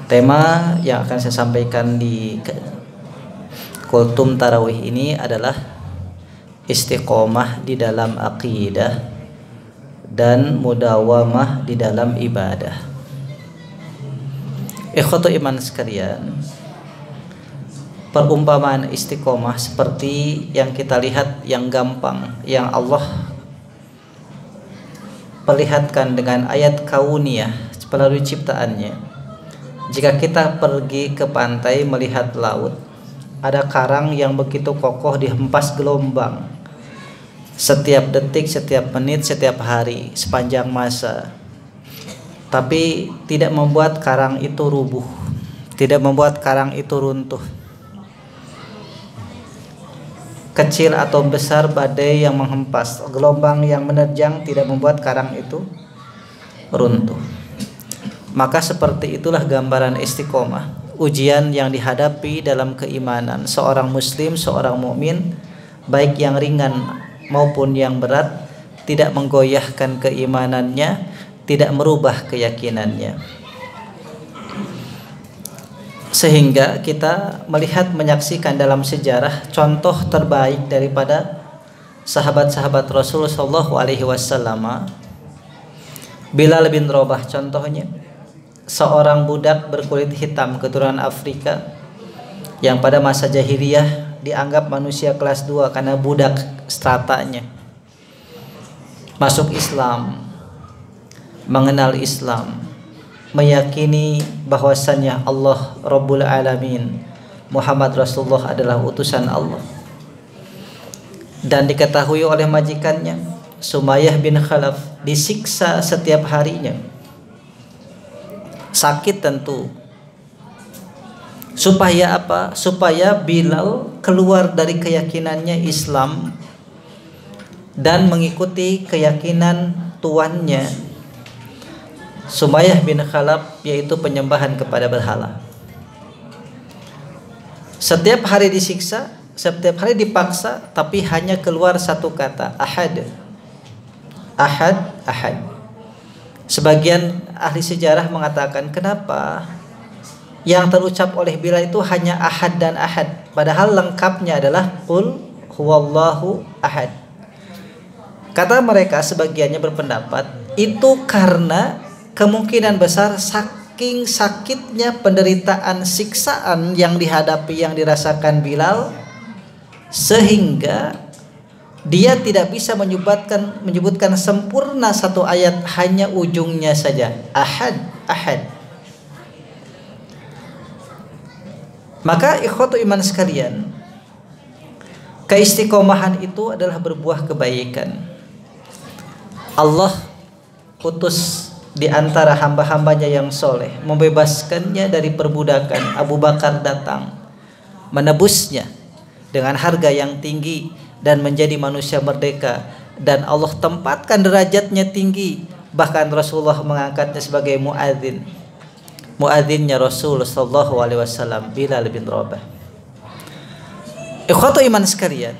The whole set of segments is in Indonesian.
Tema yang akan saya sampaikan di Kultum Tarawih ini adalah istiqomah di dalam aqidah dan mudawamah di dalam ibadah. Ikhwatu iman sekalian, perumpamaan istiqomah seperti yang kita lihat, yang gampang, yang Allah perlihatkan dengan ayat kauniyah melalui ciptaannya. Jika kita pergi ke pantai melihat laut, ada karang yang begitu kokoh dihempas gelombang setiap detik, setiap menit, setiap hari, sepanjang masa. Tapi tidak membuat karang itu rubuh, tidak membuat karang itu runtuh. Kecil atau besar badai yang menghempas, gelombang yang menerjang tidak membuat karang itu runtuh. Maka seperti itulah gambaran istiqomah, ujian yang dihadapi dalam keimanan seorang muslim, seorang mukmin, baik yang ringan maupun yang berat, tidak menggoyahkan keimanannya, tidak merubah keyakinannya. Sehingga kita melihat, menyaksikan dalam sejarah contoh terbaik daripada sahabat-sahabat Rasul sallallahu alaihi wasallam. Bilal bin Rabah contohnya, seorang budak berkulit hitam keturunan Afrika yang pada masa jahiliyah dianggap manusia kelas 2 karena budak stratanya. Masuk Islam, mengenal Islam, meyakini bahwasannya Allah Rabbul Alamin, Muhammad Rasulullah adalah utusan Allah. Dan diketahui oleh majikannya Sumayyah bin Khalaf disiksa setiap harinya. Sakit tentu. Supaya apa? Supaya Bilal keluar dari keyakinannya Islam dan mengikuti keyakinan tuannya Sumayyah bin Khalaf, yaitu penyembahan kepada berhala. Setiap hari disiksa, setiap hari dipaksa, tapi hanya keluar satu kata, ahad. Ahad, ahad. Sebagian ahli sejarah mengatakan, kenapa yang terucap oleh Bilal itu hanya ahad dan ahad, padahal lengkapnya adalah qul huwallahu ahad. Kata mereka, sebagiannya berpendapat itu karena kemungkinan besar saking sakitnya penderitaan siksaan yang dihadapi, yang dirasakan Bilal, sehingga dia tidak bisa menyebutkan sempurna satu ayat, hanya ujungnya saja, ahad, ahad. Maka ikhwatu iman sekalian, keistiqomahan itu adalah berbuah kebaikan. Allah utus di antara hamba-hambanya yang soleh, membebaskannya dari perbudakan. Abu Bakar datang menebusnya dengan harga yang tinggi dan menjadi manusia merdeka, dan Allah tempatkan derajatnya tinggi. Bahkan Rasulullah mengangkatnya sebagai muadzin, muadzinnya Rasul sallallahu alaihi wasallam, Bilal bin Rabah. Ikhwatu iman sekalian,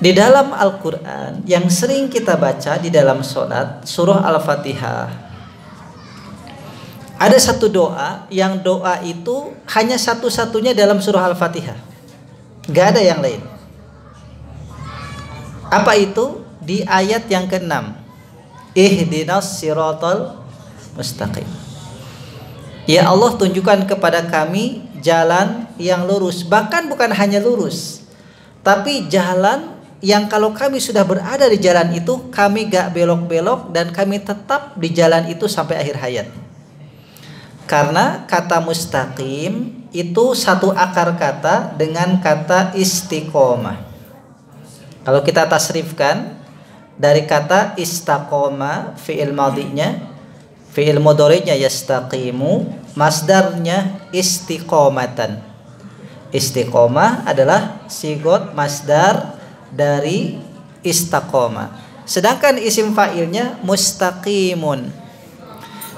di dalam Al-Quran yang sering kita baca di dalam sholat, surah Al-Fatihah, ada satu doa yang doa itu hanya satu-satunya dalam surah Al-Fatihah, gak ada yang lain. Apa itu? Di ayat yang ke-6, ihdinas siratal mustaqim. Ya Allah, tunjukkan kepada kami jalan yang lurus. Bahkan bukan hanya lurus, tapi jalan yang kalau kami sudah berada di jalan itu, kami gak belok-belok dan kami tetap di jalan itu sampai akhir hayat. Karena kata mustaqim itu satu akar kata dengan kata istiqomah. Kalau kita tasrifkan dari kata istaqoma, fi'il madhinya, fi'il mudhari'nya yastaqimu, masdarnya istiqomatan. Istiqomah adalah sigot masdar dari istaqoma. Sedangkan isim fa'ilnya mustaqimun.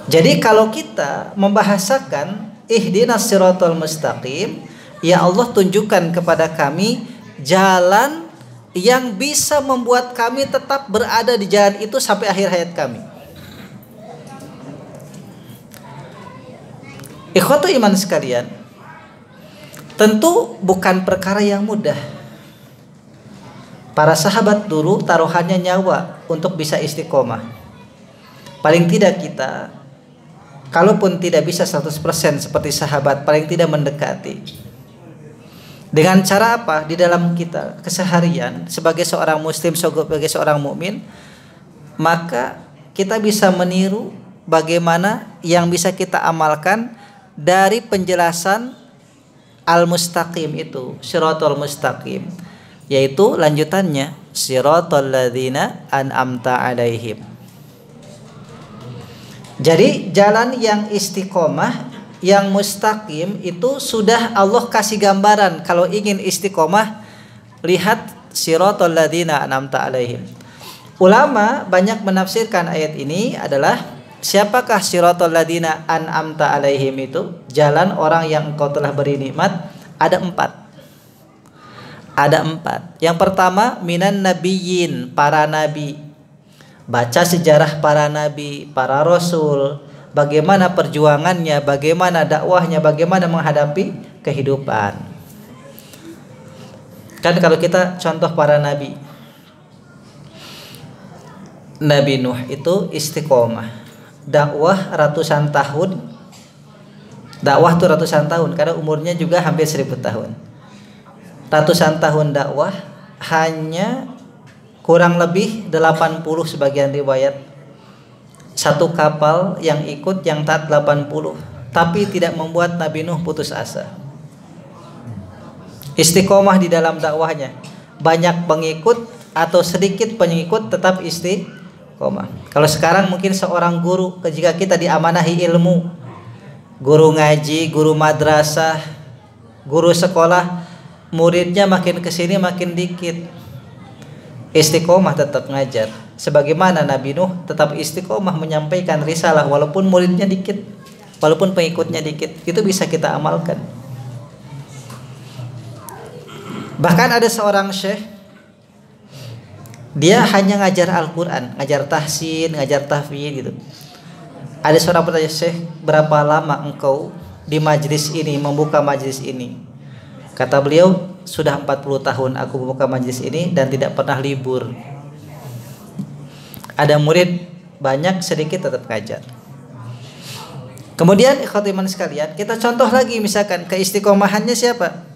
Jadi kalau kita membahasakan ihdinas siratal mustaqim, ya Allah tunjukkan kepada kami jalan yang bisa membuat kami tetap berada di jalan itu sampai akhir hayat kami. Ikhwatu iman sekalian, tentu bukan perkara yang mudah. Para sahabat dulu taruhannya nyawa untuk bisa istiqomah. Paling tidak kita, kalaupun tidak bisa 100% seperti sahabat, paling tidak mendekati. Dengan cara apa? Di dalam kita keseharian sebagai seorang muslim, sebagai seorang mukmin, maka kita bisa meniru bagaimana yang bisa kita amalkan dari penjelasan al-mustaqim itu, Shiratal mustaqim, yaitu lanjutannya Shiratal ladzina an'amta 'alaihim. Jadi jalan yang istiqomah, yang mustaqim itu sudah Allah kasih gambaran. Kalau ingin istiqomah, lihat Shiratal ladzina an'amta 'alaihim. Ulama banyak menafsirkan ayat ini adalah siapakah Shiratal ladzina an'amta 'alaihim itu? Jalan orang yang engkau telah beri nikmat. Ada 4. Ada 4. Yang pertama minan nabiyyin, para nabi. Baca sejarah para nabi, para rasul, bagaimana perjuangannya, bagaimana dakwahnya, bagaimana menghadapi kehidupan. Kan kalau kita contoh para nabi, Nabi Nuh itu istiqomah, dakwah ratusan tahun. Dakwah tuh ratusan tahun karena umurnya juga hampir 1000 tahun. Ratusan tahun dakwah, hanya kurang lebih 80 sebagian riwayat. Satu kapal yang ikut yang taat 80, tapi tidak membuat Nabi Nuh putus asa. Istiqomah di dalam dakwahnya. Banyak pengikut atau sedikit pengikut tetap istiqomah. Kalau sekarang mungkin seorang guru, jika kita diamanahi ilmu, guru ngaji, guru madrasah, guru sekolah, muridnya makin kesini makin dikit, istiqomah tetap ngajar. Sebagaimana Nabi Nuh tetap istiqomah menyampaikan risalah walaupun muridnya dikit, walaupun pengikutnya dikit. Itu bisa kita amalkan. Bahkan ada seorang syekh, dia hanya ngajar Al-Quran, ngajar tahsin, ngajar tahfidz gitu. Ada seorang bertanya, Syekh, berapa lama engkau di majlis ini, membuka majlis ini? Kata beliau, sudah 40 tahun aku membuka majlis ini dan tidak pernah libur. Ada murid banyak, sedikit tetap ngajar. Kemudian ikhwati iman sekalian, kita contoh lagi misalkan keistiqomahannya siapa?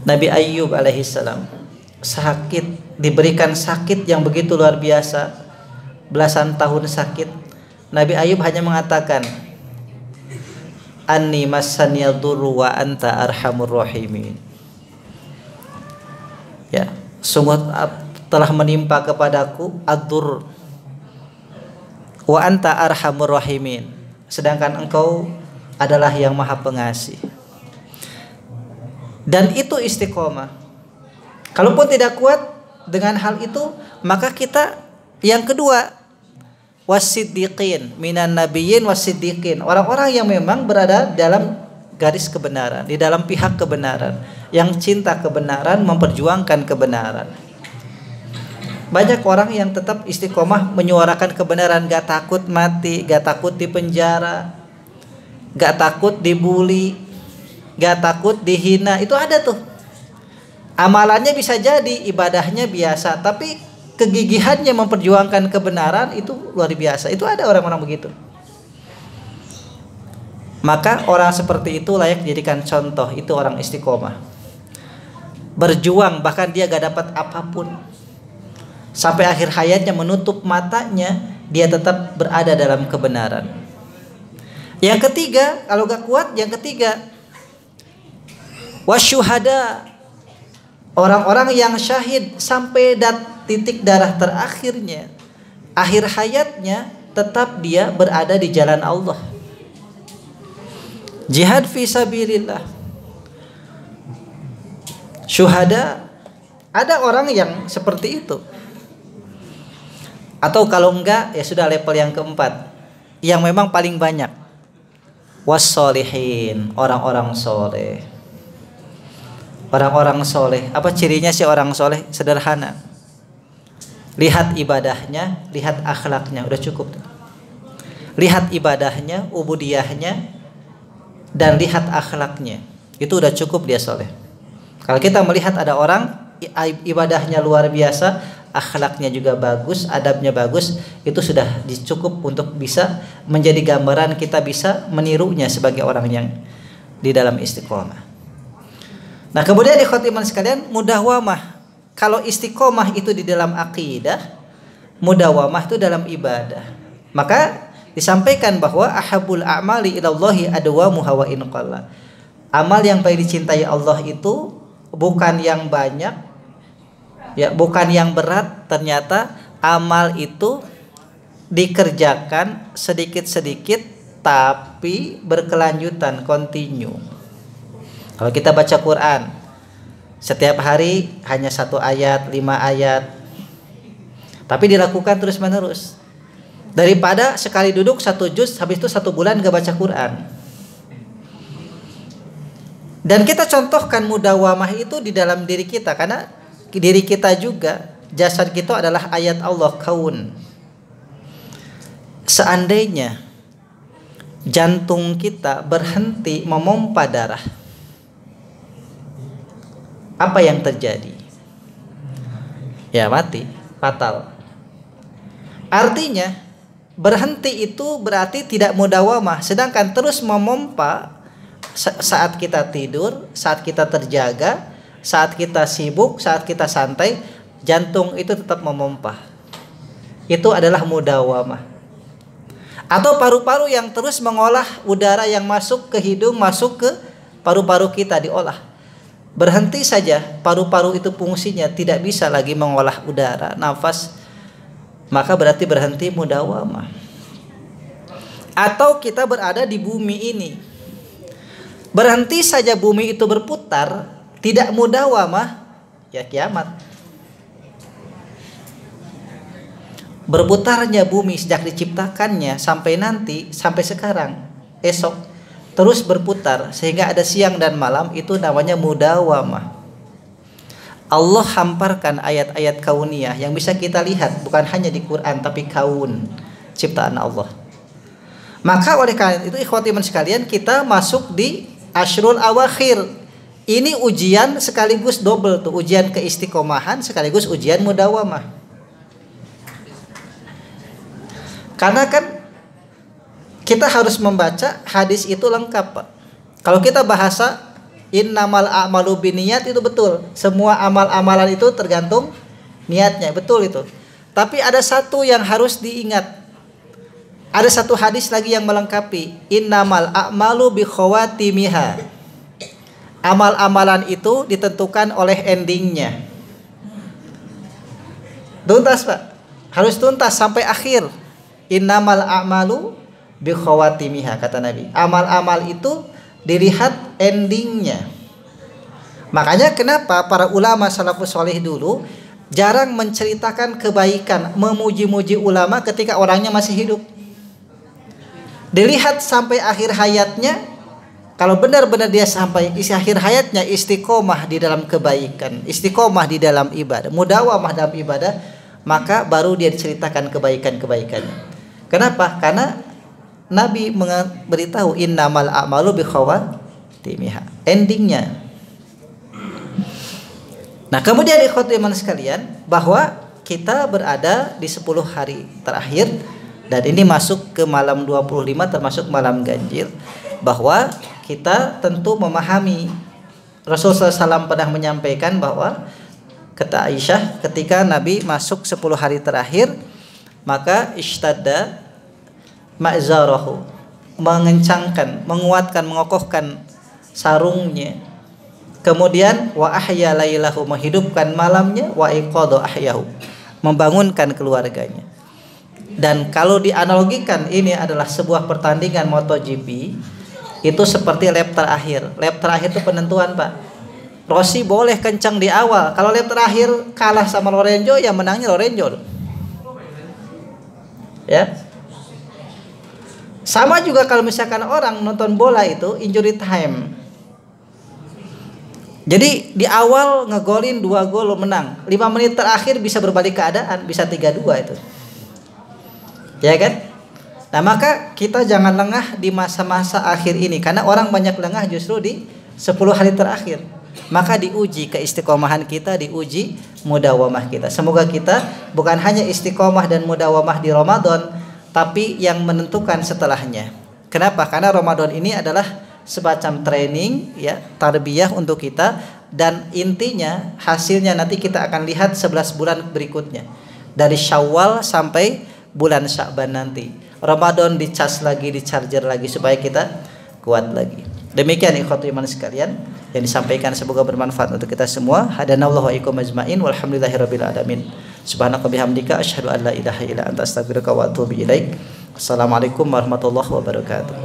Nabi Ayyub alaihissalam, sakit, diberikan sakit yang begitu luar biasa, belasan tahun sakit. Nabi Ayyub hanya mengatakan, Anni massaniyad durru wa anta arhamur rahimin. Ya, sungguh telah menimpa kepadaku ad-dur wa anta arhamur rahimin, sedangkan engkau adalah yang maha pengasih. Dan itu istiqomah. Kalaupun tidak kuat dengan hal itu, maka kita yang kedua, wasiddiqin, minan nabiyyin wasiddiqin, orang-orang yang memang berada dalam garis kebenaran, di dalam pihak kebenaran, yang cinta kebenaran, memperjuangkan kebenaran. Banyak orang yang tetap istiqomah menyuarakan kebenaran, gak takut mati, gak takut di penjara, gak takut dibully, gak takut dihina. Itu ada tuh. Amalannya bisa jadi, ibadahnya biasa, tapi kegigihannya memperjuangkan kebenaran itu luar biasa. Itu ada orang-orang begitu. Maka orang seperti itu layak dijadikan contoh. Itu orang istiqomah. Berjuang, bahkan dia gak dapat apapun. Sampai akhir hayatnya, menutup matanya, dia tetap berada dalam kebenaran. Yang ketiga, kalau gak kuat, yang ketiga, wasyuhada, orang-orang yang syahid sampai titik darah terakhirnya, akhir hayatnya, tetap dia berada di jalan Allah. Jihad fi sabilillah. Syuhada, ada orang yang seperti itu. Atau kalau enggak, ya sudah level yang keempat, yang memang paling banyak, wassolihin, orang-orang soleh. Orang-orang soleh, apa cirinya sih orang soleh? Sederhana. Lihat ibadahnya, lihat akhlaknya, udah cukup. Lihat ibadahnya, ubudiyahnya, dan lihat akhlaknya, itu udah cukup dia soleh. Kalau kita melihat ada orang ibadahnya luar biasa, akhlaknya juga bagus, adabnya bagus, itu sudah cukup untuk bisa menjadi gambaran kita bisa menirunya sebagai orang yang di dalam istiqomah. Nah, kemudian ikhwatiman sekalian, mudawamah. Kalau istiqomah itu di dalam akidah, mudawamah itu dalam ibadah. Maka disampaikan bahwa ahabul a'mali ilallahi adwamuha wa in qalla. Amal yang paling dicintai Allah itu bukan yang banyak, ya, bukan yang berat. Ternyata amal itu dikerjakan sedikit-sedikit tapi berkelanjutan, continue. Kalau kita baca Quran setiap hari hanya 1 ayat, 5 ayat, tapi dilakukan terus-menerus, daripada sekali duduk 1 juz habis itu 1 bulan gak baca Quran. Dan kita contohkan mudawamah itu di dalam diri kita, karena diri kita juga, jasad kita adalah ayat Allah kaun. Seandainya jantung kita berhenti memompa darah, apa yang terjadi? Ya mati, fatal. Artinya berhenti itu berarti tidak mudawamah, sedangkan terus memompa saat kita tidur, saat kita terjaga, saat kita sibuk, saat kita santai, jantung itu tetap memompa. Itu adalah mudawamah. Atau paru-paru yang terus mengolah udara yang masuk ke hidung, masuk ke paru-paru kita, diolah. Berhenti saja, paru-paru itu fungsinya tidak bisa lagi mengolah udara, nafas, maka berarti berhenti mudawamah. Atau kita berada di bumi ini, berhenti saja bumi itu berputar, tidak mudawamah, ya kiamat. Berputarnya bumi sejak diciptakannya sampai nanti, sampai sekarang, esok, terus berputar sehingga ada siang dan malam, itu namanya mudawamah. Allah hamparkan ayat-ayat kauniyah yang bisa kita lihat, bukan hanya di Quran tapi kaun, ciptaan Allah. Maka oleh karena itu ikhwatiman sekalian, kita masuk di Ashrul Awakhir. Ini ujian sekaligus double tuh, ujian keistiqomahan sekaligus ujian mudawamah. Karena kan kita harus membaca hadis itu lengkap, Pak. Kalau kita bahasa innamal a'malu binniyat itu betul. Semua amal-amalan itu tergantung niatnya, betul itu. Tapi ada satu yang harus diingat. Ada satu hadis lagi yang melengkapi, innamal a'malu bi khawatimiha. Amal-amalan itu ditentukan oleh endingnya. Tuntas, Pak. Harus tuntas sampai akhir. Innamal a'malu bi khawatimiha, kata Nabi. Amal-amal itu dilihat endingnya. Makanya kenapa para ulama salafus soleh dulu jarang menceritakan kebaikan, memuji-muji ulama ketika orangnya masih hidup. Dilihat sampai akhir hayatnya. Kalau benar-benar dia sampai isi akhir hayatnya istiqomah di dalam kebaikan, istiqomah di dalam ibadah, mudawamah dalam ibadah, maka baru dia diceritakan kebaikan-kebaikannya. Kenapa? Karena Nabi memberitahu innamal a'malu bi khawatimiha, endingnya. Nah, kemudian ikhwatiman sekalian, bahwa kita berada di 10 hari terakhir, dan ini masuk ke malam 25 termasuk malam ganjil, bahwa kita tentu memahami Rasulullah SAW pernah menyampaikan bahwa kata Aisyah, ketika Nabi masuk 10 hari terakhir, maka ishtadda ma'zarahu, mengencangkan, menguatkan, mengokohkan sarungnya. Kemudian wa ahya lailahu, menghidupkan malamnya, wa iqadha ahyahu, membangunkan keluarganya. Dan kalau dianalogikan ini adalah sebuah pertandingan MotoGP, itu seperti lap terakhir. Lap terakhir itu penentuan, Pak. Rossi boleh kencang di awal, kalau lap terakhir kalah sama Lorenzo, ya menangnya Lorenzo. Ya. Sama juga kalau misalkan orang nonton bola itu injury time. Jadi di awal ngegolin 2 gol lo menang, 5 menit terakhir bisa berbalik keadaan, bisa 3-2 itu. Ya kan? Nah, maka kita jangan lengah di masa-masa akhir ini, karena orang banyak lengah justru di 10 hari terakhir. Maka diuji keistiqomahan kita, diuji mudawamah kita. Semoga kita bukan hanya istiqomah dan mudawamah di Ramadan, tapi yang menentukan setelahnya. Kenapa? Karena Ramadan ini adalah semacam training, ya, tarbiyah untuk kita, dan intinya hasilnya nanti kita akan lihat 11 bulan berikutnya. Dari Syawal sampai bulan Sya'ban nanti. Ramadan dicas lagi, dicharger lagi supaya kita kuat lagi. Demikian ikhwatul iman sekalian yang disampaikan, semoga bermanfaat untuk kita semua. Hadanallahu wa iyyakum ajmain walhamdulillahirabbil alamin. Subhanaka bihamdika asyhadu an la ilaha illa anta astaghfiruka wa atubu ilaik. Assalamualaikum warahmatullahi wabarakatuh.